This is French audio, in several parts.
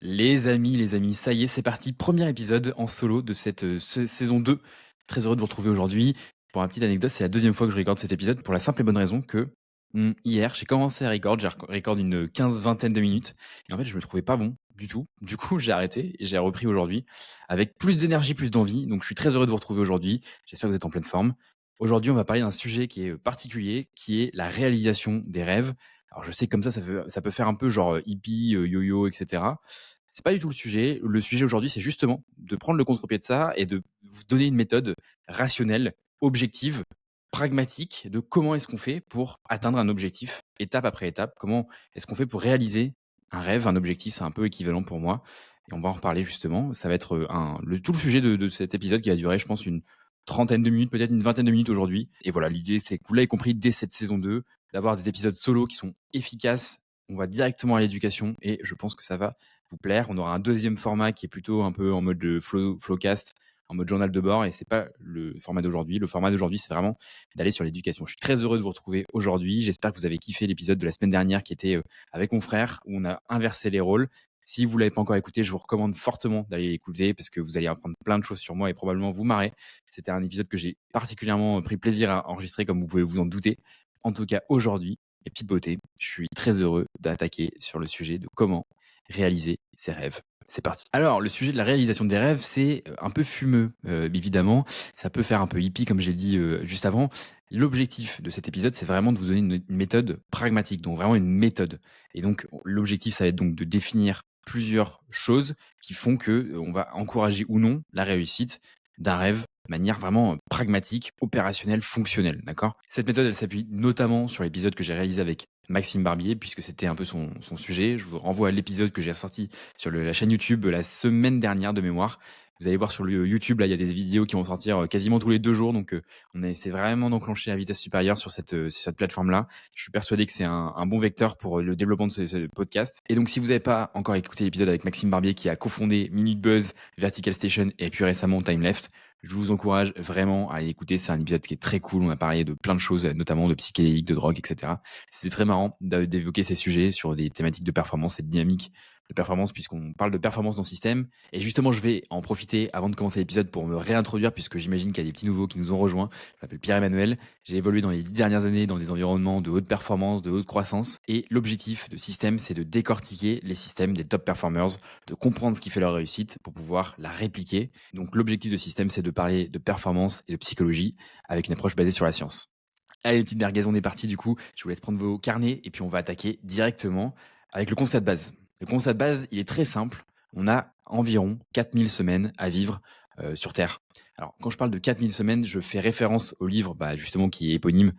Les amis, ça y est, c'est parti. Premier épisode en solo de cette saison 2. Très heureux de vous retrouver aujourd'hui. Pour une petite anecdote, c'est la deuxième fois que je regarde cet épisode pour la simple et bonne raison que hier, j'ai commencé à record, j'ai record une 15-vingtaine de minutes. Et en fait, je me trouvais pas bon du tout. Du coup, j'ai arrêté et j'ai repris aujourd'hui avec plus d'énergie, plus d'envie. Donc, je suis très heureux de vous retrouver aujourd'hui. J'espère que vous êtes en pleine forme. Aujourd'hui, on va parler d'un sujet qui est particulier, qui est la réalisation des rêves. Alors, je sais que comme ça peut faire un peu genre hippie, yo-yo, etc. C'est pas du tout le sujet. Le sujet aujourd'hui, c'est justement de prendre le contre-pied de ça et de vous donner une méthode rationnelle, objective, pragmatique de comment est-ce qu'on fait pour atteindre un objectif étape après étape. Comment est-ce qu'on fait pour réaliser un rêve, un objectif, c'est un peu équivalent pour moi. Et on va en reparler justement. Ça va être tout le sujet de cet épisode qui va durer, je pense, une trentaine de minutes, peut-être une vingtaine de minutes aujourd'hui. Et voilà, l'idée, c'est que vous l'avez compris dès cette saison 2, d'avoir des épisodes solo qui sont efficaces. On va directement à l'éducation et je pense que ça va vous plaire. On aura un deuxième format qui est plutôt un peu en mode flowcast, en mode journal de bord, et c'est pas le format d'aujourd'hui. Le format d'aujourd'hui, c'est vraiment d'aller sur l'éducation. Je suis très heureux de vous retrouver aujourd'hui. J'espère que vous avez kiffé l'épisode de la semaine dernière qui était avec mon frère, où on a inversé les rôles. Si vous l'avez pas encore écouté, je vous recommande fortement d'aller l'écouter parce que vous allez apprendre plein de choses sur moi et probablement vous marrer. C'était un épisode que j'ai particulièrement pris plaisir à enregistrer, comme vous pouvez vous en douter. En tout cas, aujourd'hui, mes petites beautés, je suis très heureux d'attaquer sur le sujet de comment réaliser ses rêves. C'est parti. Alors, le sujet de la réalisation des rêves, c'est un peu fumeux, évidemment. Ça peut faire un peu hippie, comme j'ai dit juste avant. L'objectif de cet épisode, c'est vraiment de vous donner une méthode pragmatique, donc vraiment une méthode. Et donc, l'objectif, ça va être donc de définir plusieurs choses qui font que on va encourager ou non la réussite d'un rêve de manière vraiment pragmatique, opérationnelle, fonctionnelle. D'accord. Cette méthode, elle s'appuie notamment sur l'épisode que j'ai réalisé avec Maxime Barbier, puisque c'était un peu son sujet. Je vous renvoie à l'épisode que j'ai ressorti sur la chaîne YouTube la semaine dernière de mémoire. Vous allez voir sur le YouTube, là, il y a des vidéos qui vont sortir quasiment tous les 2 jours. Donc, on a essayé vraiment d'enclencher à vitesse supérieure sur cette plateforme-là. Je suis persuadé que c'est un bon vecteur pour le développement de ce podcast. Et donc, si vous n'avez pas encore écouté l'épisode avec Maxime Barbier, qui a cofondé Minute Buzz, Vertical Station et puis récemment Time Left, je vous encourage vraiment à aller écouter. C'est un épisode qui est très cool. On a parlé de plein de choses, notamment de psychédéliques, de drogue, etc. C'est très marrant d'évoquer ces sujets sur des thématiques de performance et de dynamique de performance, puisqu'on parle de performance dans le système. Et justement, je vais en profiter avant de commencer l'épisode pour me réintroduire, puisque j'imagine qu'il y a des petits nouveaux qui nous ont rejoints. Je m'appelle Pierre-Emmanuel. J'ai évolué dans les 10 dernières années dans des environnements de haute performance, de haute croissance. Et l'objectif de système, c'est de décortiquer les systèmes des top performers, de comprendre ce qui fait leur réussite pour pouvoir la répliquer. Donc, l'objectif de système, c'est de parler de performance et de psychologie avec une approche basée sur la science. Allez, les petites merguez, on est parti du coup. Je vous laisse prendre vos carnets et puis on va attaquer directement avec le constat de base. Le constat de base, il est très simple. On a environ 4000 semaines à vivre sur Terre. Alors, quand je parle de 4000 semaines, je fais référence au livre justement qui est éponyme,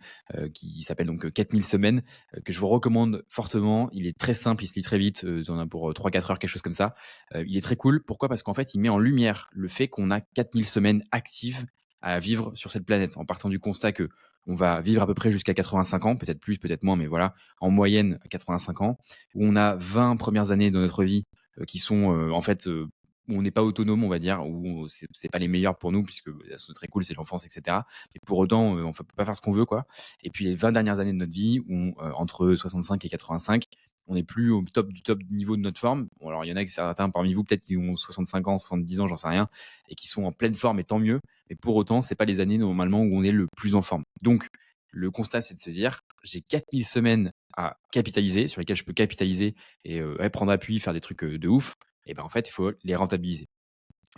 qui s'appelle donc 4000 semaines, que je vous recommande fortement. Il est très simple, il se lit très vite, on a pour 3-4 heures, quelque chose comme ça. Il est très cool. Pourquoi? Parce qu'en fait, il met en lumière le fait qu'on a 4000 semaines actives à vivre sur cette planète, en partant du constat que on va vivre à peu près jusqu'à 85 ans, peut-être plus, peut-être moins, mais voilà, en moyenne 85 ans, où on a 20 premières années de notre vie qui sont en fait où on n'est pas autonome, on va dire, où c'est pas les meilleurs pour nous, puisque elles sont très cool, c'est l'enfance, etc. Mais pour autant, on ne peut pas faire ce qu'on veut, quoi. Et puis les 20 dernières années de notre vie, où entre 65 et 85, on n'est plus au top du top niveau de notre forme. Bon, alors il y en a certains parmi vous, peut-être qui ont 65 ans, 70 ans, j'en sais rien, et qui sont en pleine forme, et tant mieux. Mais pour autant, c'est pas les années normalement où on est le plus en forme. Donc, le constat, c'est de se dire, j'ai 4000 semaines à capitaliser, sur lesquelles je peux capitaliser et prendre appui, faire des trucs de ouf. Et ben en fait, il faut les rentabiliser.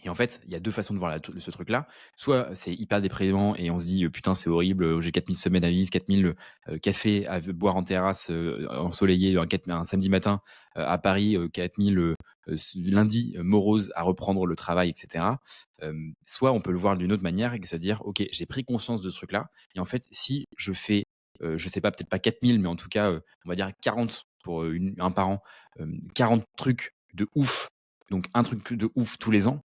Et en fait, il y a 2 façons de voir ce truc-là. Soit c'est hyper déprimant et on se dit: «Putain, c'est horrible, j'ai 4000 semaines à vivre, 4000 cafés à boire en terrasse, ensoleillé un samedi matin, à Paris, 4000 lundis moroses à reprendre le travail» et cetera. Soit on peut le voir d'une autre manière et se dire: «OK, j'ai pris conscience de ce truc-là et en fait, si je fais, je sais pas, peut-être pas 4000 mais en tout cas, on va dire 40 pour, un par an, 40 trucs de ouf, donc un truc de ouf tous les ans,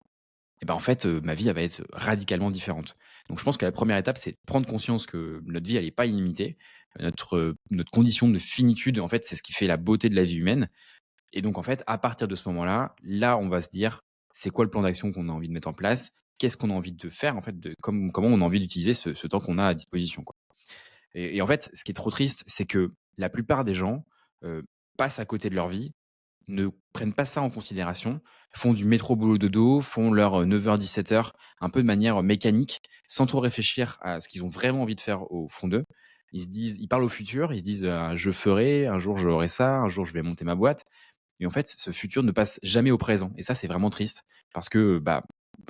et ben, en fait, ma vie, elle va être radicalement différente. Donc je pense que la première étape, c'est de prendre conscience que notre vie, elle est pas illimitée. Notre condition de finitude, en fait, c'est ce qui fait la beauté de la vie humaine. Et donc, en fait, à partir de ce moment-là, là, on va se dire: «C'est quoi le plan d'action qu'on a envie de mettre en place? Qu'est-ce qu'on a envie de faire, en fait, comment on a envie d'utiliser ce temps qu'on a à disposition, quoi?» Et en fait, ce qui est trop triste, c'est que la plupart des gens, passent à côté de leur vie ne prennent pas ça en considération, font du métro boulot dodo, font leur 9h-17h un peu de manière mécanique, sans trop réfléchir à ce qu'ils ont vraiment envie de faire au fond d'eux. Ils parlent au futur, ils se disent: «Je ferai, un jour j'aurai ça, un jour je vais monter ma boîte». Et en fait, ce futur ne passe jamais au présent et ça, c'est vraiment triste parce que, bah,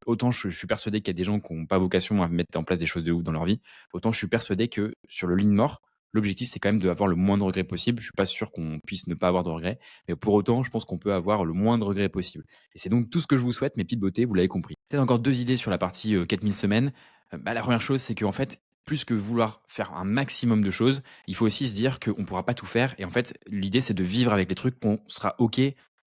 autant je suis persuadé qu'il y a des gens qui ont pas vocation à mettre en place des choses de ouf dans leur vie, autant je suis persuadé que sur le ligne mort, l'objectif, c'est quand même d'avoir le moins de regrets possible. Je suis pas sûr qu'on puisse ne pas avoir de regrets, mais pour autant, je pense qu'on peut avoir le moins de regrets possible et c'est donc tout ce que je vous souhaite, mes petites beautés, vous l'avez compris. Peut-être encore 2 idées sur la partie, 4 000 semaines. Bah, la première chose, c'est qu'en fait, plus que vouloir faire un maximum de choses, il faut aussi se dire qu'on ne pourra pas tout faire et en fait, l'idée, c'est de vivre avec les trucs qu'on sera OK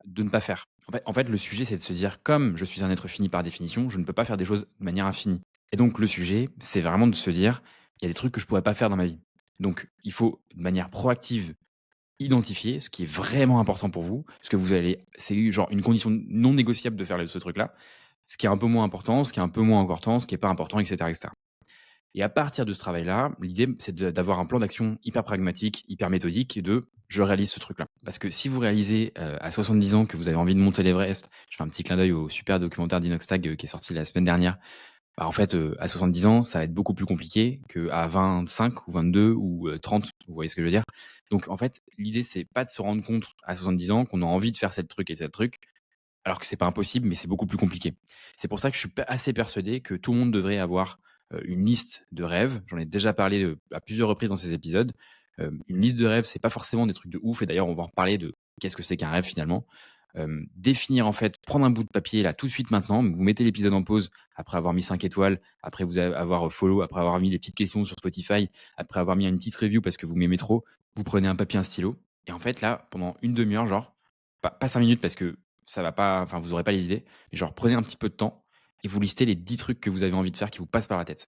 de ne pas faire. En fait, le sujet, c'est de se dire: «Comme je suis un être fini par définition, je ne peux pas faire des choses de manière infinie» et donc le sujet, c'est vraiment de se dire: «Il y a des trucs que je pourrais pas faire dans ma vie». Donc il faut, de manière proactive, identifier ce qui est vraiment important pour vous, ce que vous allez c'est genre une condition non négociable de faire ce truc-là, ce qui est un peu moins important, ce qui est un peu moins important, ce qui est pas important et cetera et cetera. Et à partir de ce travail-là, l'idée, c'est d'avoir un plan d'action hyper pragmatique, hyper méthodique de je réalise ce truc-là. Parce que si vous réalisez à 70 ans que vous avez envie de monter l'Everest, je fais un petit clin d'œil au super documentaire d'Inoxtag qui est sorti la semaine dernière. Bah, en fait, à 70 ans, ça va être beaucoup plus compliqué qu'à 25 ou 22 ou 30, vous voyez ce que je veux dire? Donc en fait, l'idée, c'est pas de se rendre compte à 70 ans qu'on a envie de faire tel truc et tel truc, alors que c'est pas impossible, mais c'est beaucoup plus compliqué. C'est pour ça que je suis assez persuadé que tout le monde devrait avoir, une liste de rêves. J'en ai déjà parlé, à plusieurs reprises dans ces épisodes. Une liste de rêves, c'est pas forcément des trucs de ouf et d'ailleurs on va en reparler de qu'est-ce que c'est qu'un rêve finalement. Définir en fait, prendre un bout de papier là tout de suite maintenant, vous mettez l'épisode en pause après avoir mis 5 étoiles, après vous avoir follow, après avoir mis des petites questions sur Spotify, après avoir mis une petite review parce que vous m'aimez trop. Vous prenez un papier, un stylo et en fait là, pendant une demi heure genre, pas 5 minutes parce que ça va pas, enfin vous aurez pas les idées, mais genre prenez un petit peu de temps et vous listez les 10 trucs que vous avez envie de faire qui vous passent par la tête.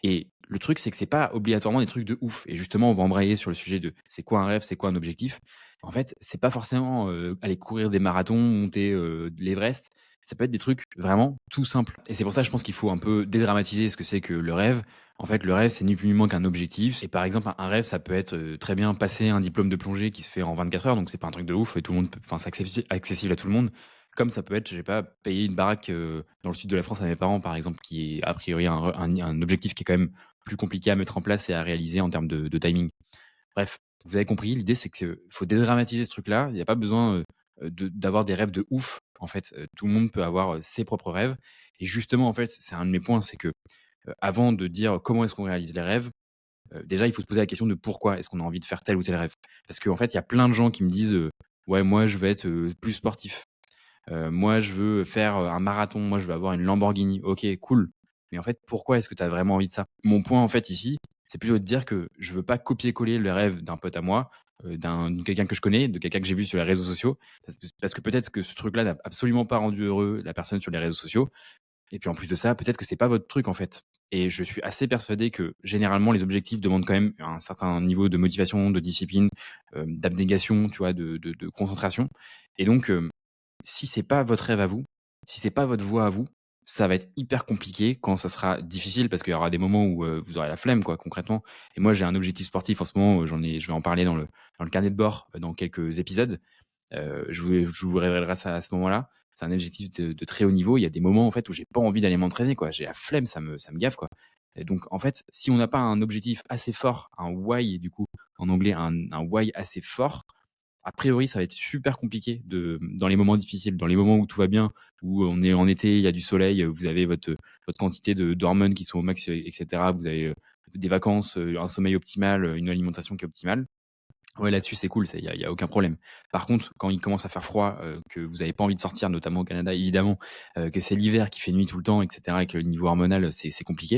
Et le truc, c'est que c'est pas obligatoirement des trucs de ouf. Et justement, on va embrayer sur le sujet de c'est quoi un rêve, c'est quoi un objectif. En fait, c'est pas forcément aller courir des marathons, monter de l'Everest. Ça peut être des trucs vraiment tout simples. Et c'est pour ça, je pense qu'il faut un peu dédramatiser ce que c'est que le rêve. En fait, le rêve, c'est ni plus ni moins qu'un objectif. Et par exemple, un rêve, ça peut être très bien passer un diplôme de plongée qui se fait en 24 heures. Donc, c'est pas un truc de ouf. Et tout le monde enfin, c'est accessible à tout le monde. Comme ça peut être, je sais pas, payer une baraque, dans le sud de la France à mes parents, par exemple, qui est a priori un objectif qui est quand même plus compliqué à mettre en place et à réaliser en termes de timing. Bref, vous avez compris, l'idée c'est qu'il faut dédramatiser ce truc-là. Il y a pas besoin, d'avoir des rêves de ouf. En fait, tout le monde peut avoir, ses propres rêves et justement, en fait, c'est un de mes points, c'est que, avant de dire comment est-ce qu'on réalise les rêves, déjà il faut se poser la question de pourquoi est-ce qu'on a envie de faire tel ou tel rêve? Parce qu'en fait, il y a plein de gens qui me disent, «Ouais, moi je veux être, plus sportif». Moi, je veux faire, un marathon, moi, je veux avoir une Lamborghini. OK, cool. Mais en fait, pourquoi est-ce que tu as vraiment envie de ça? Mon point, en fait, ici, c'est plutôt de dire que je veux pas copier-coller le rêve d'un pote à moi, de quelqu'un que je connais, de quelqu'un que j'ai vu sur les réseaux sociaux. Parce que peut-être que ce truc-là n'a absolument pas rendu heureux la personne sur les réseaux sociaux et puis, en plus de ça, peut-être que c'est pas votre truc, en fait et je suis assez persuadé que, généralement, les objectifs demandent quand même un certain niveau de motivation, de discipline, d'abnégation, tu vois? De concentration et donc, si c'est pas votre rêve à vous, si c'est pas votre voie à vous, ça va être hyper compliqué quand ça sera difficile parce qu'il y aura des moments où, vous aurez la flemme quoi, concrètement et moi j'ai un objectif sportif en ce moment, je vais en parler dans le carnet de bord, dans quelques épisodes. Je vous révélerai ça à ce moment-là. C'est un objectif de très haut niveau. Il y a des moments en fait où j'ai pas envie d'aller m'entraîner quoi, j'ai la flemme, ça me gave quoi et donc en fait, si on n'a pas un objectif assez fort, un why du coup, en anglais, un why assez fort, a priori, ça va être super compliqué dans les moments difficiles, dans les moments où tout va bien, où on est en été, il y a du soleil, vous avez votre quantité d'hormones qui sont au max, et cetera. Vous avez, des vacances, un sommeil optimal, une alimentation qui est optimale. Ouais, là-dessus, c'est cool, il y a aucun problème. Par contre, quand il commence à faire froid, que vous avez pas envie de sortir, notamment au Canada évidemment, que c'est l'hiver qui fait nuit tout le temps et cetera et que le niveau hormonal, c'est compliqué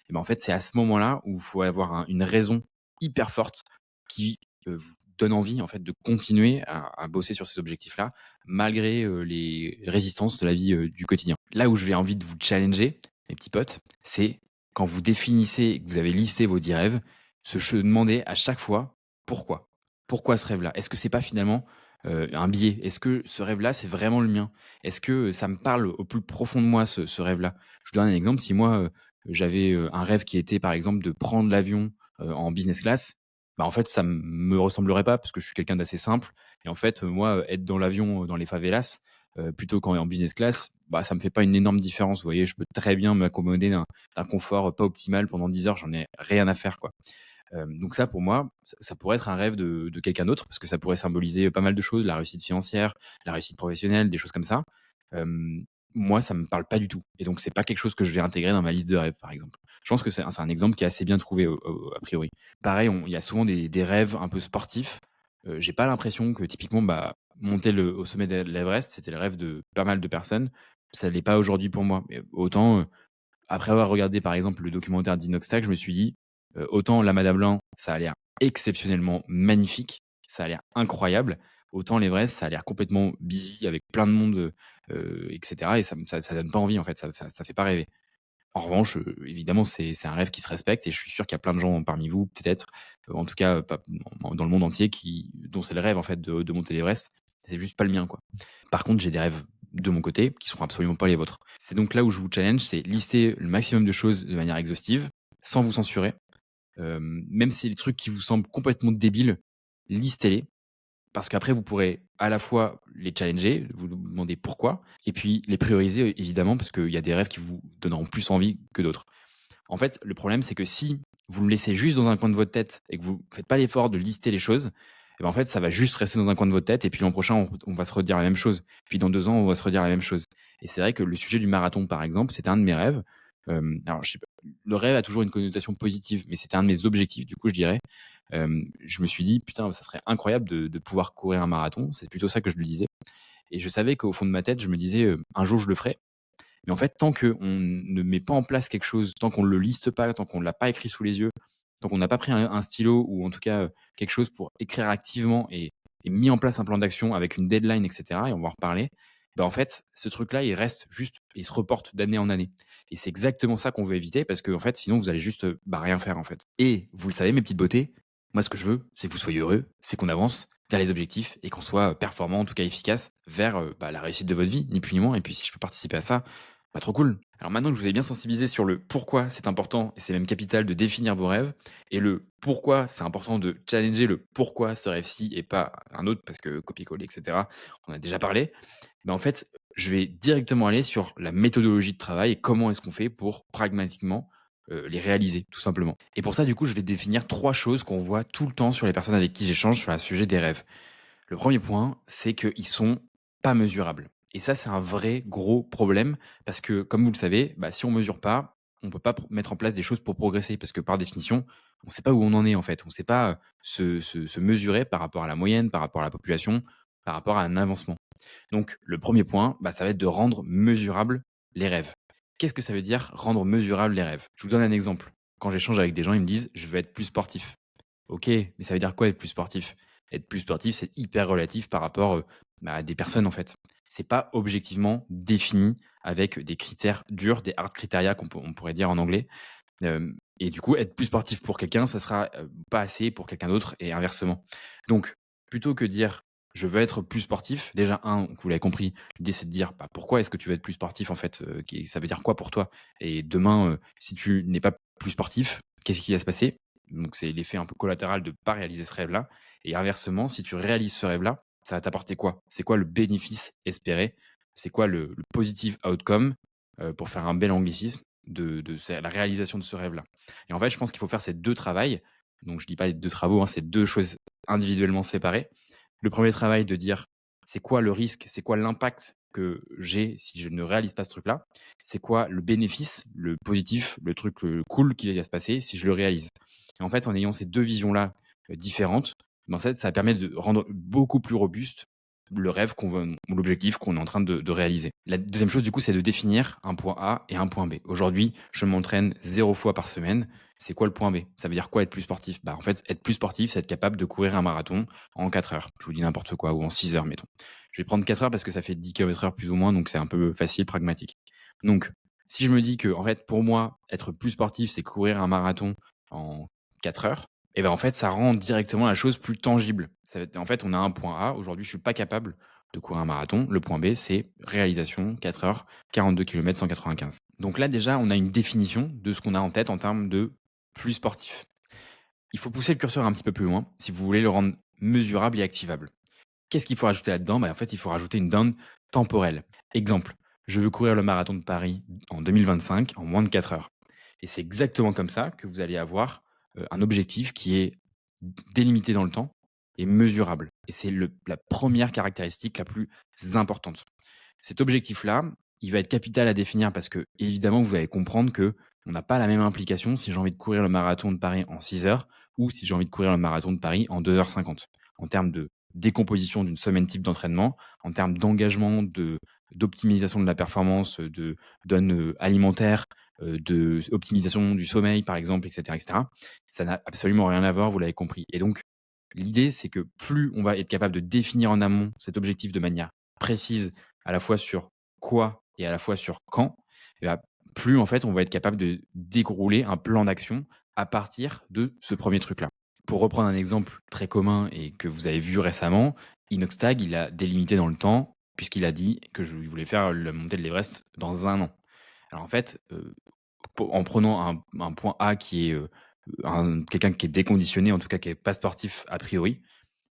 et ben, en fait, c'est à ce moment-là où il faut avoir une raison hyper forte qui, vous donne envie, en fait, de continuer à bosser sur ces objectifs-là, malgré, les résistances de la vie, du quotidien. Là où j'ai envie de vous challenger, mes petits potes, c'est quand vous définissez et que vous avez listé vos 10 rêves, se demander à chaque fois: «Pourquoi?» Pourquoi ce rêve-là? Est-ce que c'est pas finalement, un biais? Est-ce que ce rêve-là, c'est vraiment le mien? Est-ce que, ça me parle au plus profond de moi ce rêve-là? Je vous donne un exemple, si moi, j'avais, un rêve qui était par exemple de prendre l'avion, en business class, Bah, en fait, ça me ressemblerait pas parce que je suis quelqu'un d'assez simple et en fait, moi, être dans l'avion, dans les favelas, plutôt qu'en en business class, bah, ça me fait pas une énorme différence, vous voyez? Je peux très bien m'accommoder d'un confort, pas optimal pendant 10 heures, j'en ai rien à faire, quoi. Donc ça, pour moi, ça pourrait être un rêve de quelqu'un d'autre parce que ça pourrait symboliser pas mal de choses, la réussite financière, la réussite professionnelle, des choses comme ça. Moi, ça me parle pas du tout et donc c'est pas quelque chose que je vais intégrer dans ma liste de rêves, par exemple. Je pense que c'est un exemple qui est assez bien trouvé a priori. Pareil, il y a souvent des rêves un peu sportifs. J'ai pas l'impression que typiquement, bah, monter au sommet de l'Everest, c'était le rêve de pas mal de personnes. Ça l'est pas aujourd'hui pour moi. Mais autant, après avoir regardé, par exemple, le documentaire d'Inoxtag, je me suis dit, autant la Madame Blanc, ça a l'air exceptionnellement magnifique, ça a l'air incroyable, autant l'Everest, ça a l'air complètement busy avec plein de monde, et cetera et ça donne pas envie, en fait, ça fait pas rêver. En revanche, évidemment, c'est un rêve qui se respecte et je suis sûr qu'il y a plein de gens parmi vous, peut-être, en tout cas, pas dans le monde entier dont c'est le rêve, en fait, de monter l'Everest. C'est juste pas le mien, quoi. Par contre, j'ai des rêves de mon côté qui seront absolument pas les vôtres. C'est donc là où je vous challenge, c'est lister le maximum de choses de manière exhaustive, sans vous censurer. Même si les trucs qui vous semblent complètement débiles, listez-les parce qu'après vous pourrez à la fois les challenger, vous demander pourquoi et puis les prioriser évidemment parce qu'il y a des rêves qui vous donneront plus envie que d'autres. En fait, le problème, c'est que si vous le laissez juste dans un coin de votre tête et que vous ne faites pas l'effort de lister les choses, eh ben, en fait, ça va juste rester dans un coin de votre tête et puis l'an prochain, on va se redire la même chose. Puis dans 2 ans, on va se redire la même chose. Et c'est vrai que le sujet du marathon, par exemple, c'était un de mes rêves. Alors, je sais pas, le rêve a toujours une connotation positive, mais c'était un de mes objectifs, du coup, je dirais. Je me suis dit, putain, ça serait incroyable de pouvoir courir un marathon. C'est plutôt ça que je lui disais. Et je savais qu'au fond de ma tête, je me disais, un jour, je le ferai. Mais en fait, tant qu'on ne met pas en place quelque chose, tant qu'on ne le liste pas, tant qu'on ne l'a pas écrit sous les yeux, tant qu'on n'a pas pris un stylo ou en tout cas quelque chose pour écrire activement et mis en place un plan d'action avec une deadline, etc., et on va en reparler, ben en fait, ce truc-là, il reste juste, il se reporte d'année en année. Et c'est exactement ça qu'on veut éviter parce que en fait, sinon, vous allez juste bah, rien faire en fait. Et vous le savez, mes petites beautés, moi, ce que je veux, c'est que vous soyez heureux, c'est qu'on avance vers les objectifs et qu'on soit performant, en tout cas efficace, vers bah, la réussite de votre vie, ni plus ni moins. Et puis, si je peux participer à ça, bah, trop cool. Alors maintenant que je vous ai bien sensibilisé sur le pourquoi c'est important et c'est même capital de définir vos rêves et le pourquoi c'est important de challenger le pourquoi ce rêve-ci et pas un autre parce que copier-coller, etc. On a déjà parlé. Mais en fait, je vais directement aller sur la méthodologie de travail et comment est-ce qu'on fait pour pragmatiquement les réaliser, tout simplement. Et pour ça, du coup, je vais définir 3 choses qu'on voit tout le temps sur les personnes avec qui j'échange sur le sujet des rêves. Le premier point, c'est qu'ils sont pas mesurables. Et ça, c'est un vrai gros problème parce que, comme vous le savez, bah, si on mesure pas, on peut pas mettre en place des choses pour progresser parce que par définition, on ne sait pas où on en est en fait. On ne sait pas se mesurer par rapport à la moyenne, par rapport à la population, par rapport à un avancement. Donc, le premier point, bah, ça va être de rendre mesurables les rêves. Qu'est-ce que ça veut dire rendre mesurables les rêves? Je vous donne un exemple. Quand j'échange avec des gens, ils me disent je veux être plus sportif. OK, mais ça veut dire quoi être plus sportif? Être plus sportif, c'est hyper relatif par rapport, bah, à des personnes, en fait. C'est pas objectivement défini avec des critères durs, des hard criteria on pourrait dire en anglais. Et du coup, être plus sportif pour quelqu'un, ça sera, pas assez pour quelqu'un d'autre et inversement. Donc, plutôt que dire: «Je veux être plus sportif», déjà vous l'avez compris, l'idée c'est de dire: «Bah, pourquoi est-ce que tu veux être plus sportif en fait?» Ça veut dire quoi pour toi? Et demain, si tu n'es pas plus sportif, qu'est-ce qui va se passer? Donc c'est l'effet un peu collatéral de pas réaliser ce rêve-là et inversement, si tu réalises ce rêve-là, ça va t'apporter quoi? C'est quoi le bénéfice espéré? C'est quoi le positive outcome, pour faire un bel anglicisme de la réalisation de ce rêve-là? Et en fait, je pense qu'il faut faire ces 2 travails. Donc je dis pas les 2 travaux, hein, c'est 2 choses individuellement séparées. Le premier travail de dire: «C'est quoi le risque? C'est quoi l'impact que j'ai si je ne réalise pas ce truc-là? C'est quoi le bénéfice, le positif, le truc, cool qui va se passer si je le réalise?» Et en fait, en ayant ces 2 visions-là, différentes, ben, ça permet de rendre beaucoup plus robuste le rêve qu'on veut ou l'objectif qu'on est en train de réaliser. La deuxième chose, du coup, c'est de définir un point A et un point B. Aujourd'hui, je m'entraîne 0 fois par semaine. C'est quoi le point B? Ça veut dire quoi être plus sportif? Bah, en fait, être plus sportif, c'est être capable de courir un marathon en 4 heures. Je vous dis n'importe quoi, ou en 6 heures, mettons. Je vais prendre 4 heures parce que ça fait 10 km/h plus ou moins, donc c'est un peu facile, pragmatique. Donc, si je me dis que, en fait, pour moi, être plus sportif, c'est courir un marathon en 4 heures, et ben, en fait, ça rend directement la chose plus tangible. Ça va être en fait, on a un point A, aujourd'hui, je suis pas capable de courir un marathon. Le point B, c'est réalisation, 4 heures, 42 km, 195. Donc là, déjà, on a une définition de ce qu'on a en tête en termes de plus sportif. il faut pousser le curseur un petit peu plus loin si vous voulez le rendre mesurable et activable. Qu'est-ce qu'il faut rajouter là-dedans? En fait, il faut rajouter une dinde temporelle. Exemple, je veux courir le marathon de Paris en 2025 en moins de 4 heures. Et c'est exactement comme ça que vous allez avoir un objectif qui est délimité dans le temps et mesurable. Et c'est la première caractéristique la plus importante. Cet objectif-là, il va être capital à définir parce que, évidemment, vous allez comprendre que on n'a pas la même implication si j'ai envie de courir le marathon de Paris en 6 heures ou si j'ai envie de courir le marathon de Paris en 2h50. En termes de décomposition d'une semaine type d'entraînement, en termes d'engagement, d'optimisation de la performance, de donne alimentaire, de optimisation du sommeil, par exemple, etc., etc. Ça n'a absolument rien à voir, vous l'avez compris. Et donc, l'idée, c'est que plus on va être capable de définir en amont cet objectif de manière précise, à la fois sur quoi et à la fois sur quand, et bah, plus en fait on va être capable de dérouler un plan d'action à partir de ce premier truc-là. Pour reprendre un exemple très commun et que vous avez vu récemment, Inoxtag, il a délimité dans le temps puisqu'il a dit que je voulais faire la montée de l'Everest dans 1 an. Alors en fait, en prenant un point A qui est quelqu'un qui est déconditionné, en tout cas qui n'est pas sportif a priori,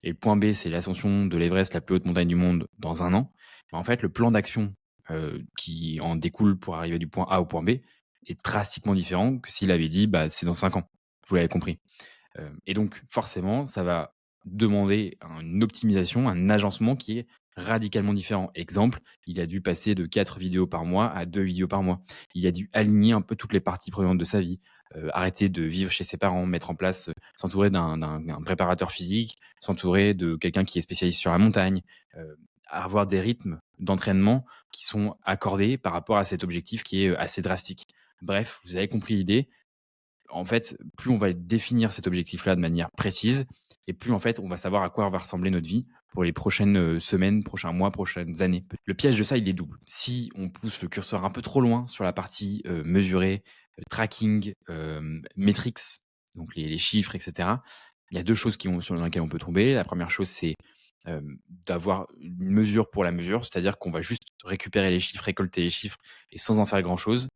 et le point B, c'est l'ascension de l'Everest, la plus haute montagne du monde, dans 1 an. En fait, le plan d'action qui en découle pour arriver du point A au point B est drastiquement différent que s'il avait dit bah, c'est dans 5 ans. Vous l'avez compris. Et donc, forcément, ça va demander une optimisation, un agencement qui est radicalement différent. Exemple, il a dû passer de 4 vidéos par mois à 2 vidéos par mois. Il a dû aligner un peu toutes les parties prenantes de sa vie, arrêter de vivre chez ses parents, mettre en place, s'entourer d'un préparateur physique, s'entourer de quelqu'un qui est spécialiste sur la montagne, avoir des rythmes d'entraînement qui sont accordés par rapport à cet objectif qui est, assez drastique. Bref, vous avez compris l'idée. En fait, plus on va définir cet objectif-là de manière précise et plus en fait, on va savoir à quoi va ressembler notre vie pour les prochaines, semaines, prochains mois, prochaines années. Le piège de ça, il est double. Si on pousse le curseur un peu trop loin sur la partie, mesurer, tracking, metrics, donc les chiffres et cetera, il y a 2 choses sur lesquelles on peut tomber. La première chose, c'est, d'avoir une mesure pour la mesure, c'est-à-dire qu'on va juste récupérer les chiffres, récolter les chiffres et sans en faire grand chose.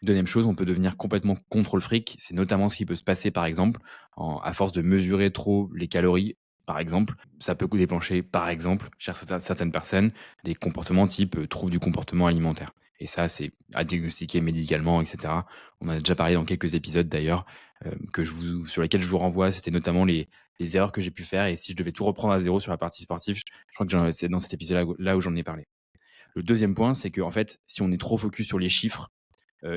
Deuxième chose, on peut devenir complètement contrôle fric. C'est notamment ce qui peut se passer, par exemple, à force de mesurer trop les calories, par exemple. Ça peut déclencher, par exemple, chez certaines personnes, des comportements type troubles du comportement alimentaire. Et ça, c'est à diagnostiquer médicalement, etc. On en a déjà parlé dans quelques épisodes d'ailleurs, sur lesquels je vous renvoie. C'était notamment les erreurs que j'ai pu faire. Et si je devais tout reprendre à zéro sur la partie sportive, je crois que c'est dans cet épisode-là où j'en ai parlé. Le deuxième point, c'est que en fait, si on est trop focus sur les chiffres,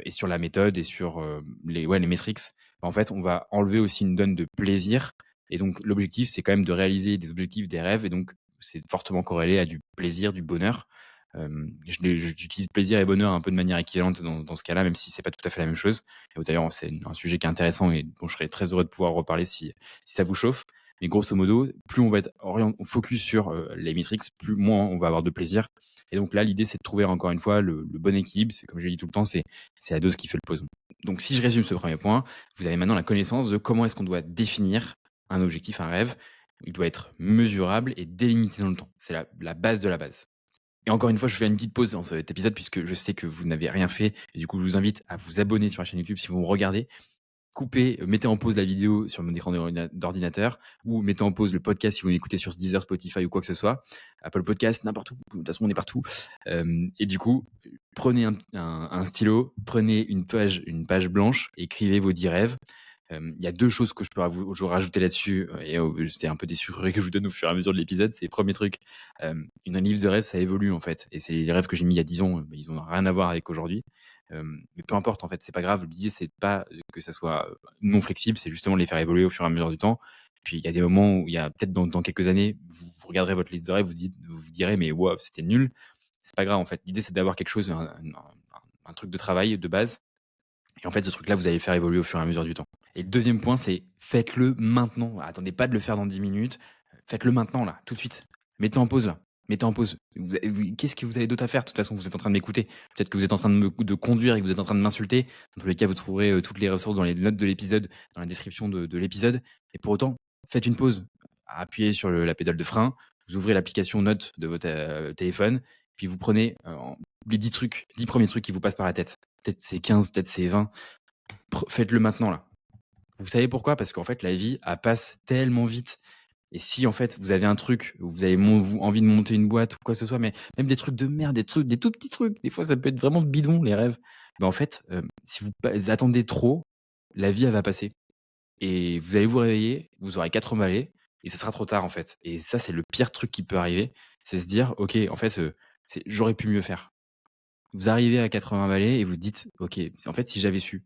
et sur la méthode et sur, les métriques, bah, en fait, on va enlever aussi une donne de plaisir et donc l'objectif, c'est quand même de réaliser des objectifs, des rêves et donc c'est fortement corrélé à du plaisir, du bonheur. J'utilise plaisir et bonheur un peu de manière équivalente dans ce cas-là, même si c'est pas tout à fait la même chose et d'ailleurs, c'est un sujet qui est intéressant et dont je serais très heureux de pouvoir reparler si ça vous chauffe. Mais grosso modo, plus on va être focus sur, les métriques, plus moins on va avoir de plaisir et donc là, l'idée, c'est de trouver encore une fois le bon équilibre. C'est comme je l'ai dit tout le temps, c'est la dose qui fait le poison. Donc si je résume ce premier point, vous avez maintenant la connaissance de comment est-ce qu'on doit définir un objectif, un rêve. Il doit être mesurable et délimité dans le temps. C'est la base de la base. Et encore une fois, je fais une petite pause dans cet épisode puisque je sais que vous n'avez rien fait et du coup, je vous invite à vous abonner sur la chaîne YouTube si vous me regardez. Coupez, mettez en pause la vidéo sur mon écran d'ordinateur ou mettez en pause le podcast si vous m'écoutez sur Deezer, Spotify ou quoi que ce soit. Apple Podcast, n'importe où. De toute façon, on est partout. Et du coup, prenez un stylo, prenez une page blanche, écrivez vos 10 rêves. Il y a 2 choses que je peux vous rajouter là-dessus et c'est un peu des sucreries que je vous donne au fur et à mesure de l'épisode. C'est le premier truc, une liste de rêves, ça évolue, en fait et c'est les rêves que j'ai mis il y a 10 ans, ils ont rien à voir avec aujourd'hui. Mais peu importe, en fait, c'est pas grave. L'idée, c'est pas que ça soit non flexible, c'est justement de les faire évoluer au fur et à mesure du temps. Puis il y a des moments où il y a peut-être dans quelques années, vous regarderez votre liste de rêves, vous direz: «Mais waouh, c'était nul». C'est pas grave, en fait. L'idée, c'est d'avoir quelque chose, un truc de travail de base et en fait, ce truc-là, vous allez le faire évoluer au fur et à mesure du temps. Et le deuxième point, c'est faites-le maintenant. Attendez pas de le faire dans 10 minutes. Faites-le maintenant, là, tout de suite. Mettez en pause, là. Mettez en pause. Qu'est-ce que vous avez d'autre à faire? De toute façon, vous êtes en train de m'écouter. Peut-être que vous êtes en train de conduire et que vous êtes en train de m'insulter. Dans tous les cas, vous trouverez toutes les ressources dans les notes de l'épisode, dans la description de l'épisode. Et pour autant, faites une pause. Appuyez sur la pédale de frein. Vous ouvrez l'application Notes de votre téléphone. Puis vous prenez les 10 trucs, 10 premiers trucs qui vous passent par la tête. Peut-être c'est 15, peut-être c'est 20. Faites-le maintenant, là. Vous savez pourquoi? Parce qu'en fait, la vie, elle passe tellement vite et si, en fait, vous avez un truc où vous avez envie de monter une boîte ou quoi que ce soit, mais même des trucs de merde, des tout petits trucs, des fois, ça peut être vraiment bidon, les rêves. En fait, si vous attendez trop, la vie, elle va passer et vous allez vous réveiller, vous aurez 80 balais et ça sera trop tard, en fait et ça, c'est le pire truc qui peut arriver, c'est se dire: «OK, en fait, j'aurais pu mieux faire». Vous arrivez à 80 balais et vous dites: «OK, en fait, si j'avais su».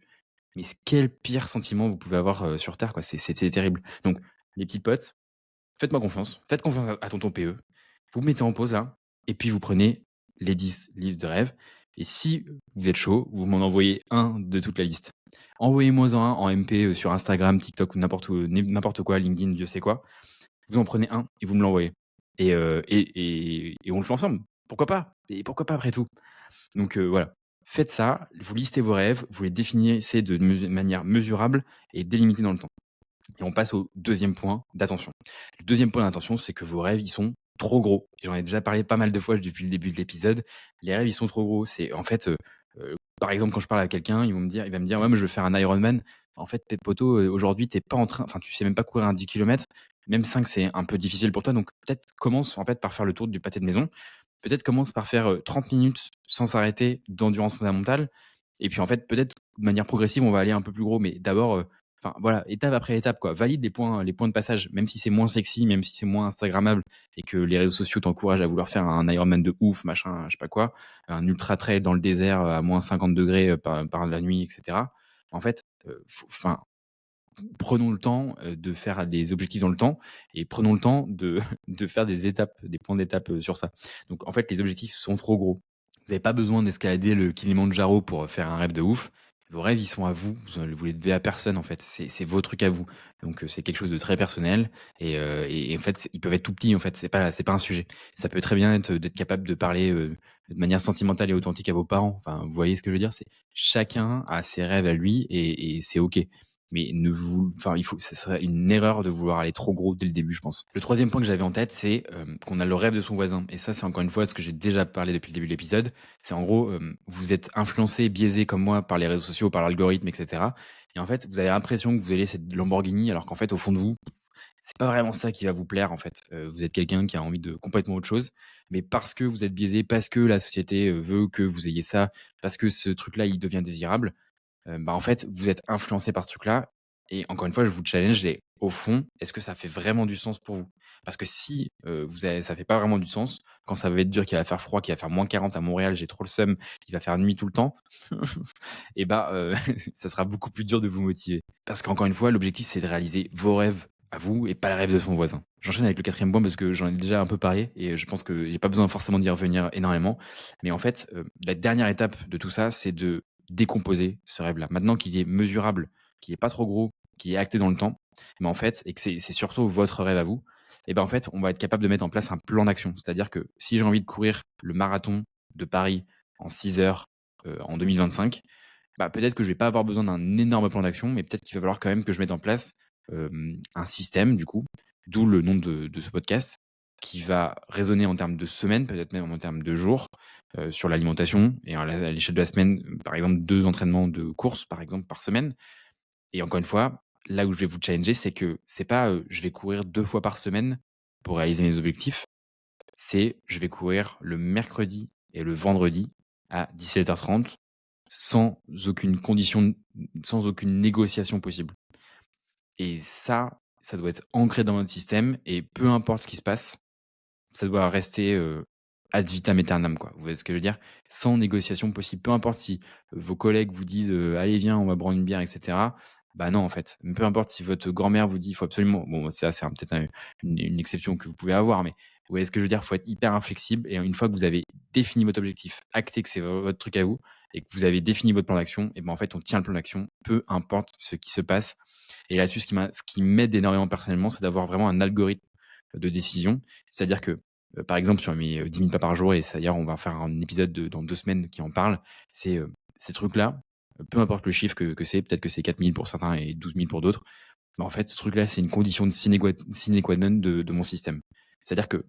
Mais quel pire sentiment vous pouvez avoir, sur terre, quoi, c'est terrible. Donc les petits potes, faites-moi confiance, faites confiance à tonton PE. Vous mettez en pause là et puis vous prenez les 10 livres de rêve et si vous êtes chaud, vous m'en envoyez un de toute la liste. Envoyez-moi-en un en MP, sur Instagram, TikTok ou n'importe quoi, LinkedIn, Dieu sait quoi. Vous en prenez un et vous me l'envoyez et on le fait ensemble. Pourquoi pas? Et pourquoi pas après tout? Donc voilà, faites ça, vous listez vos rêves, vous les définissez de manière mesurable et délimitée dans le temps. Et on passe au deuxième point d'attention. Le deuxième point d'attention, c'est que vos rêves, ils sont trop gros. J'en ai déjà parlé pas mal de fois depuis le début de l'épisode. Les rêves, ils sont trop gros. C'est en fait, par exemple, quand je parle à quelqu'un, il va me dire: «Ouais, mais je veux faire un Ironman». En fait, poteau, aujourd'hui, t'es pas en train enfin, tu sais même pas courir un 10 kilomètres. Même 5, c'est un peu difficile pour toi, donc peut-être commence, en fait, par faire le tour du pâté de maison. Peut-être commence par faire, 30 minutes sans s'arrêter d'endurance fondamentale et puis, en fait, peut-être de manière progressive, on va aller un peu plus gros, mais d'abord, enfin, voilà, étape après étape, quoi. Valide les points de passage, même si c'est moins sexy, même si c'est moins instagrammable et que les réseaux sociaux t'encouragent à vouloir faire un Ironman de ouf, machin, je sais pas quoi, un ultra trail dans le désert, à -50 degrés, par la nuit et cetera. En fait, faut enfin, prenons le temps, de faire des objectifs dans le temps et prenons le temps de de faire des étapes, des points d'étape, sur ça. Donc en fait, les objectifs sont trop gros. Vous avez pas besoin d'escalader le Kilimandjaro pour, faire un rêve de ouf. Vos rêves, ils sont à vous, vous les devez à personne en fait. C'est vos trucs à vous. Donc c'est quelque chose de très personnel et en fait, ils peuvent être tout petits en fait, c'est pas un sujet. Ça peut très bien être, d'être capable de parler, de manière sentimentale et authentique à vos parents. Enfin, vous voyez ce que je veux dire? C'est chacun a ses rêves à lui et c'est OK. Mais ne vous enfin, il faut ce serait une erreur de vouloir aller trop gros dès le début, je pense. Le troisième point que j'avais en tête, c'est, qu'on a le rêve de son voisin et ça, c'est encore une fois ce que j'ai déjà parlé depuis le début de l'épisode. C'est en gros, vous êtes influencé, biaisé comme moi par les réseaux sociaux, par l'algorithme et cetera et en fait, vous avez l'impression que vous allez cette Lamborghini alors qu'en fait, au fond de vous, c'est pas vraiment ça qui va vous plaire, en fait. Vous êtes quelqu'un qui a envie de complètement autre chose, mais parce que vous êtes biaisé, parce que la société, veut que vous ayez ça, parce que ce truc-là, il devient désirable, en fait, vous êtes influencé par ce truc-là et encore une fois, je vous challenge et au fond, est-ce que ça fait vraiment du sens pour vous? Parce que si, ça fait pas vraiment du sens, quand ça va être dur, qu'il va faire froid, qu'il va faire -40 à Montréal, j'ai trop le seum, qu'il va faire nuit tout le temps et ça sera beaucoup plus dur de vous motiver. Parce qu'encore une fois, l'objectif, c'est de réaliser vos rêves à vous et pas le rêve de son voisin. J'enchaîne avec le quatrième point parce que j'en ai déjà un peu parlé et je pense que j'ai pas besoin forcément d'y revenir énormément. Mais en fait, la dernière étape de tout ça, c'est de décomposer ce rêve-là. Maintenant qu'il est mesurable, qu'il est pas trop gros, qu'il est acté dans le temps, mais en fait et que c'est surtout votre rêve à vous et en fait, on va être capable de mettre en place un plan d'action. C'est-à-dire que si j'ai envie de courir le marathon de Paris en 6 heures, en 2025, peut-être que je vais pas avoir besoin d'un énorme plan d'action, mais peut-être qu'il va falloir quand même que je mette en place, un système du coup, d'où le nom de ce podcast, qui va raisonner en termes de semaines, peut-être même en termes de jours, sur l'alimentation et à l'échelle de la semaine, par exemple 2 entraînements de course, par exemple, par semaine et encore une fois, là où je vais vous challenger, c'est que c'est pas, je vais courir 2 fois par semaine pour réaliser mes objectifs, c'est je vais courir le mercredi et le vendredi à 17h30 sans aucune condition, sans aucune négociation possible et ça doit être ancré dans notre système et peu importe ce qui se passe, ça doit rester, ad vitam aeternam, quoi. Vous voyez ce que je veux dire? Sans négociation possible. Peu importe si, vos collègues vous disent, «Allez viens, on va boire une bière» et cetera. Bah, non, en fait. Peu importe si votre grand-mère vous dit: «Il faut absolument» bon, ça, c'est peut-être une exception que vous pouvez avoir, mais vous voyez ce que je veux dire? Faut être hyper inflexible et une fois que vous avez défini votre objectif, acté que c'est votre truc à vous et que vous avez défini votre plan d'action en fait, on tient le plan d'action, peu importe ce qui se passe et là-dessus, ce qui m'aide énormément personnellement, c'est d'avoir vraiment un algorithme de décision. C'est-à-dire que, par exemple, sur mes, 10 000 pas par jour et ça d'ailleurs, on va faire un épisode dans 2 semaines qui en parle. C'est, ces trucs-là, peu importe le chiffre que c'est, peut-être que c'est 4 000 pour certains et 12 000 pour d'autres. En fait, ce truc-là, c'est une condition de sine qua non de mon système. C'est-à-dire que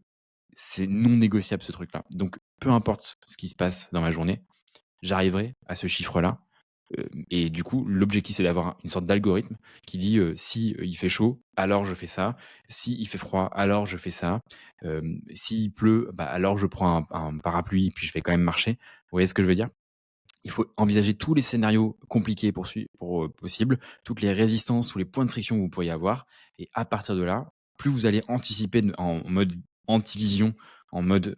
c'est non négociable ce truc-là. Donc peu importe ce qui se passe dans ma journée, j'arriverai à ce chiffre-là Et du coup, l'objectif, c'est d'avoir une sorte d'algorithme qui dit, si, il fait chaud, alors je fais ça. Si il fait froid, alors je fais ça. S'il pleut, bah, alors je prends un parapluie et puis je vais quand même marcher. Vous voyez ce que je veux dire? Il faut envisager tous les scénarios compliqués possibles, toutes les résistances, tous les points de friction que vous pourriez avoir et à partir de là, plus vous allez anticiper en mode anti-vision, en mode,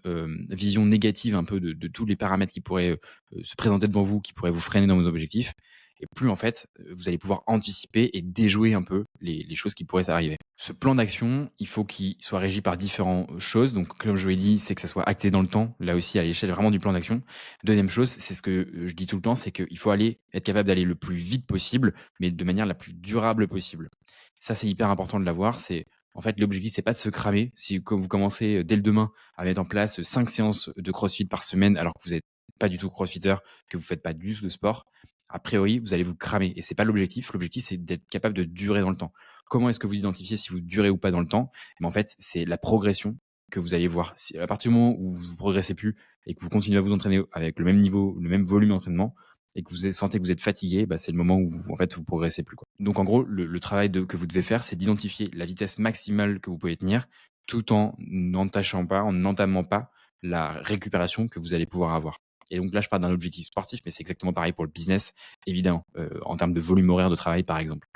vision négative un peu de tous les paramètres qui pourraient, se présenter devant vous, qui pourraient vous freiner dans vos objectifs et plus en fait, vous allez pouvoir anticiper et déjouer un peu les choses qui pourraient arriver. Ce plan d'action, il faut qu'il soit régi par différentes choses. Donc comme je vous l'ai dit, c'est que ça soit acté dans le temps, là aussi à l'échelle vraiment du plan d'action. Deuxième chose, c'est ce que, je dis tout le temps, c'est qu'il faut être capable d'aller le plus vite possible, mais de manière la plus durable possible. Ça, c'est hyper important de l'avoir. C'est en fait, l'objectif, c'est pas de se cramer. Si comme vous commencez, dès le demain à mettre en place 5 séances de crossfit par semaine, alors que vous êtes pas du tout crossfitter, que vous faites pas du tout de sport, a priori, vous allez vous cramer et c'est pas l'objectif. L'objectif, c'est d'être capable de durer dans le temps. Comment est-ce que vous identifiez si vous durez ou pas dans le temps? En fait, c'est la progression que vous allez voir. Si à partir du moment où vous progressez plus et que vous continuez à vous entraîner avec le même niveau, le même volume d'entraînement et que sentez que vous êtes fatigué, bah, c'est le moment où vous, en fait, vous progressez plus, quoi. Donc, en gros, le travail que vous devez faire, c'est d'identifier la vitesse maximale que vous pouvez tenir tout en n'entachant pas, en n'entamant pas la récupération que vous allez pouvoir avoir. Et donc là, je parle d'un objectif sportif, mais c'est exactement pareil pour le business, évidemment, en termes de volume horaire de travail, par exemple.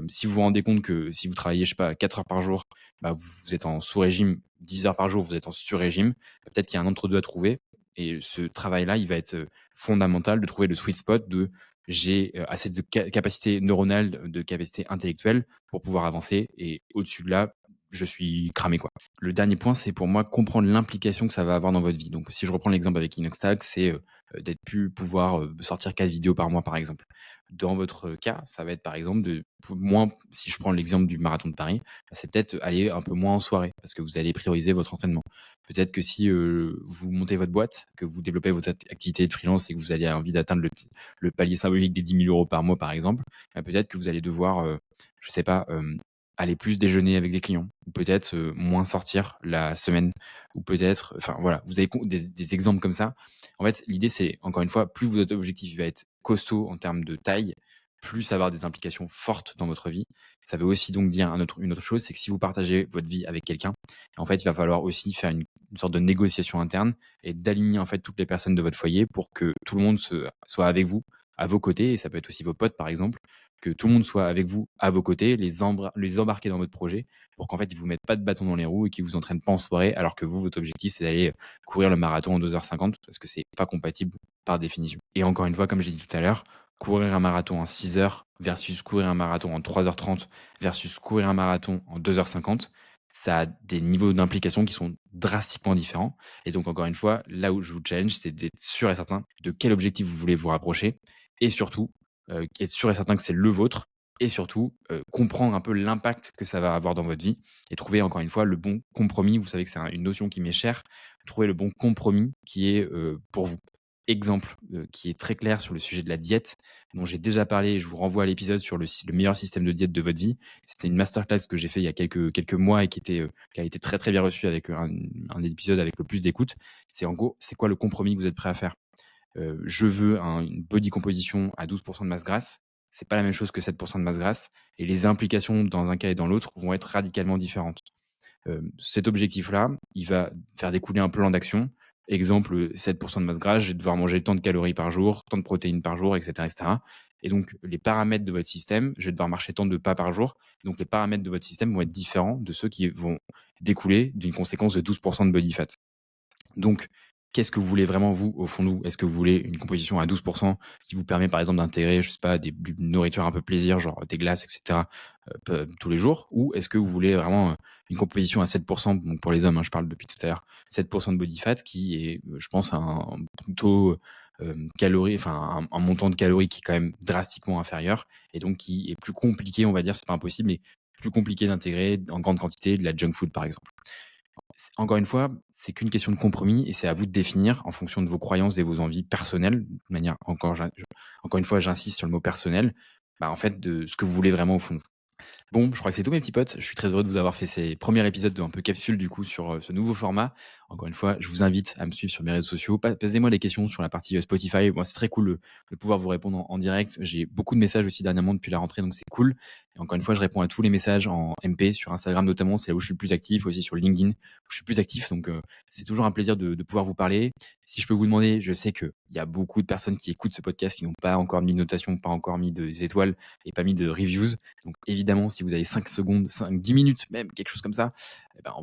Si vous vous rendez compte que si vous travaillez, je sais pas, 4 heures par jour, bah, vous êtes en sous-régime, 10 heures par jour, vous êtes en sur-régime, peut-être qu'il y a un entre-deux à trouver. Et ce travail-là, il va être fondamental de trouver le sweet spot de j'ai assez de capacité neuronale, de capacité intellectuelle pour pouvoir avancer. Et au-dessus de là, je suis cramé, quoi. Le dernier point, c'est pour moi comprendre l'implication que ça va avoir dans votre vie. Donc, si je reprends l'exemple avec Inoxtag, c'est d'être pu pouvoir sortir 4 vidéos par mois, par exemple. Dans votre cas, ça va être par exemple moins, si je prends l'exemple du marathon de Paris, bah, c'est peut-être aller un peu moins en soirée parce que vous allez prioriser votre entraînement. Peut-être que si vous montez votre boîte, que vous développez votre activité de freelance et que vous avez envie d'atteindre le palier symbolique des 10 000 € par mois, par exemple, bah, peut-être que vous allez devoir, je sais pas, aller plus déjeuner avec des clients ou peut-être moins sortir la semaine ou peut-être, enfin voilà, vous avez des exemples comme ça. En fait, l'idée, c'est encore une fois, plus votre objectif va être costaud en termes de taille, plus ça va avoir des implications fortes dans votre vie. Ça veut aussi donc dire une autre chose, c'est que si vous partagez votre vie avec quelqu'un, en fait, il va falloir aussi faire une sorte de négociation interne et d'aligner en fait toutes les personnes de votre foyer pour que tout le monde soit avec vous, à vos côtés, et ça peut être aussi vos potes par exemple, que tout le monde soit avec vous, à vos côtés, les embarquer dans votre projet pour qu'en fait, ils vous mettent pas de bâton dans les roues et qu'ils vous entraînent pas en soirée, alors que vous, votre objectif, c'est d'aller courir le marathon en 2h50 parce que c'est pas compatible par définition. Et encore une fois, comme j'ai dit tout à l'heure, courir un marathon en 6 heures versus courir un marathon en 3h30 versus courir un marathon en 2h50, ça a des niveaux d'implication qui sont drastiquement différents. Et donc, encore une fois, là où je vous challenge, c'est d'être sûr et certain de quel objectif vous voulez vous rapprocher et surtout, être sûr et certain que c'est le vôtre et surtout, comprendre un peu l'impact que ça va avoir dans votre vie et trouver encore une fois le bon compromis. Vous savez que c'est une notion qui m'est chère. Trouver le bon compromis qui est, pour vous. Exemple, qui est très clair sur le sujet de la diète, dont j'ai déjà parlé et je vous renvoie à l'épisode sur le meilleur système de diète de votre vie. C'était une masterclass que j'ai fait il y a quelques mois et qui a été très, très bien reçue avec, un des épisodes avec le plus d'écoute. C'est en gros, c'est quoi le compromis que vous êtes prêt à faire? Je veux une body composition à 12% de masse grasse. C'est pas la même chose que 7% de masse grasse et les implications dans un cas et dans l'autre vont être radicalement différentes. Cet objectif-là, il va faire découler un plan d'action. Exemple, 7% de masse grasse, je vais devoir manger tant de calories par jour, tant de protéines par jour, et cetera, et cetera. Et donc, les paramètres de votre système, je vais devoir marcher tant de pas par jour. Donc, les paramètres de votre système vont être différents de ceux qui vont découler d'une conséquence de 12% de body fat. Donc, qu'est-ce que vous voulez vraiment, vous, au fond de vous? Est-ce que vous voulez une composition à 12% qui vous permet, par exemple, d'intégrer, je sais pas, une nourriture un peu plaisir, genre des glaces, et cetera, tous les jours? Ou est-ce que vous voulez vraiment une composition à 7%, donc pour les hommes, hein, je parle depuis tout à l'heure, 7% de body fat qui est, je pense, un taux calories, enfin un montant de calories qui est quand même drastiquement inférieur et donc qui est plus compliqué, on va dire, c'est pas impossible, mais plus compliqué d'intégrer en grande quantité de la junk food, par exemple. Encore une fois, c'est qu'une question de compromis et c'est à vous de définir en fonction de vos croyances et vos envies personnelles, de manière encore une fois, j'insiste sur le mot personnel, bah, en fait, de ce que vous voulez vraiment au fond de vous. Bon, je crois que c'est tout mes petits potes. Je suis très heureux de vous avoir fait ces premiers épisodes de un peu capsule du coup sur, ce nouveau format. Encore une fois, je vous invite à me suivre sur mes réseaux sociaux. Posez-moi des questions sur la partie, Spotify. Moi, c'est très cool, de pouvoir vous répondre en direct. J'ai beaucoup de messages aussi dernièrement depuis la rentrée, donc c'est cool et encore une fois, je réponds à tous les messages en MP sur Instagram notamment, c'est là où je suis le plus actif, aussi sur LinkedIn où je suis plus actif donc c'est toujours un plaisir de pouvoir vous parler. Si je peux vous demander, je sais qu'il y a beaucoup de personnes qui écoutent ce podcast qui n'ont pas encore mis de notation, pas encore mis des étoiles et pas mis de reviews. Donc évidemment, si vous avez 5 secondes, 5, 10 minutes même, quelque chose comme ça, eh ben,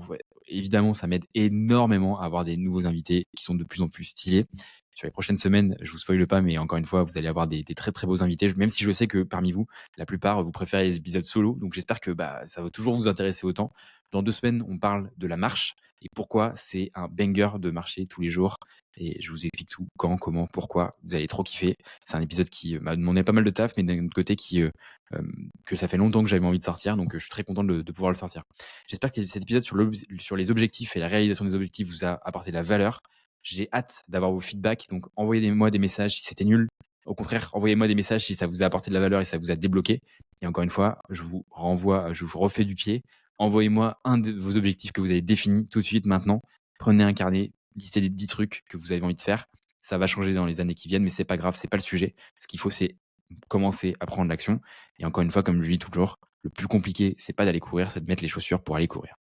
évidemment, ça m'aide énormément à avoir des nouveaux invités qui sont de plus en plus stylés. Sur les prochaines semaines, je vous spoile pas, mais encore une fois, vous allez avoir des très très beaux invités. Même si je sais que parmi vous, la plupart, vous préférez les épisodes solo. Donc j'espère que ça va toujours vous intéresser autant. Dans 2 semaines, on parle de la marche et pourquoi c'est un banger de marcher tous les jours. Et je vous explique tout, quand, comment, pourquoi. Vous allez trop kiffer. C'est un épisode qui m'a demandé pas mal de taf, mais d'un autre côté que ça fait longtemps que j'avais envie de sortir, donc je suis très content de pouvoir le sortir. J'espère que cet épisode sur les objectifs et la réalisation des objectifs vous a apporté de la valeur. J'ai hâte d'avoir vos feedbacks, donc envoyez-moi des messages si c'était nul. Au contraire, envoyez-moi des messages si ça vous a apporté de la valeur et ça vous a débloqué. Et encore une fois, je vous refais du pied. Envoyez-moi un de vos objectifs que vous avez définis tout de suite maintenant. Prenez un carnet, listez les 10 trucs que vous avez envie de faire. Ça va changer dans les années qui viennent, mais c'est pas grave, c'est pas le sujet. Ce qu'il faut, c'est commencer à prendre l'action. Et encore une fois, comme je dis toujours, le plus compliqué, c'est pas d'aller courir, c'est de mettre les chaussures pour aller courir.